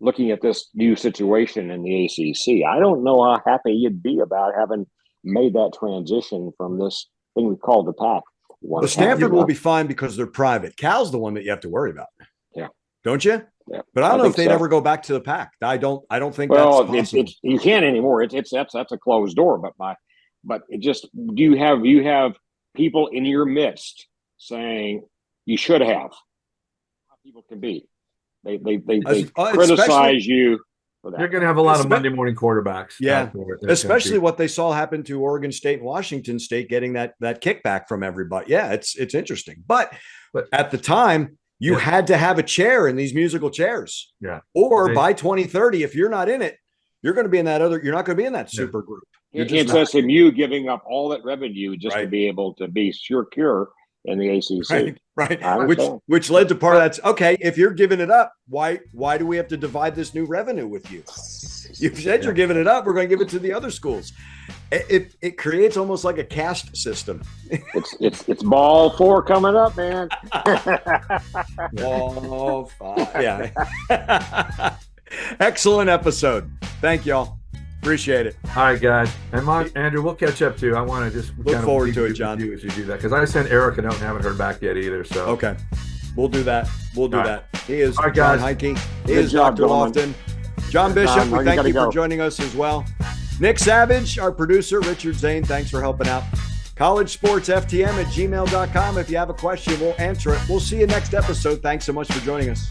looking at this new situation in the ACC, I don't know how happy you'd be about having made that transition from this thing we call the Pac. Well, Stanford will be fine because they're private. Cal's the one that you have to worry about. Yeah. Don't you? Yeah. But I don't know if they'd ever go back to the Pac. I don't think well, that's possible. You can't anymore. That's a closed door. But it just, do you have people in your midst saying you should have? How people can be. They criticize you for that. You're going to have a lot of Monday morning quarterbacks. Yeah, especially what they saw happen to Oregon State and Washington State getting that kickback from everybody. Yeah, it's interesting. But at the time, you had to have a chair in these musical chairs. Yeah. Or by 2030, if you're not in it, you're going to be in that you're not going to be in that super group. It's SMU giving up all that revenue just to be able to be secure in the ACC. Right. Which led to part of that's okay. If you're giving it up, why do we have to divide this new revenue with you? You said you're giving it up. We're going to give it to the other schools. It creates almost like a caste system. It's ball 4 coming up, man. Ball 5. Yeah. Excellent episode. Thank y'all. Appreciate it. All right, guys. And Andrew, we'll catch up too. I want to just look forward to it, John. As you do that, because I sent Eric a note and haven't heard back yet either. So okay, we'll do that. We'll do that. He is Jon Heidtke. He is Dr. Loftin. John Bishop, we thank you for joining us as well. Nick Savage, our producer. Richard Zane, thanks for helping out. collegesportsftm@gmail.com. If you have a question, we'll answer it. We'll see you next episode. Thanks so much for joining us.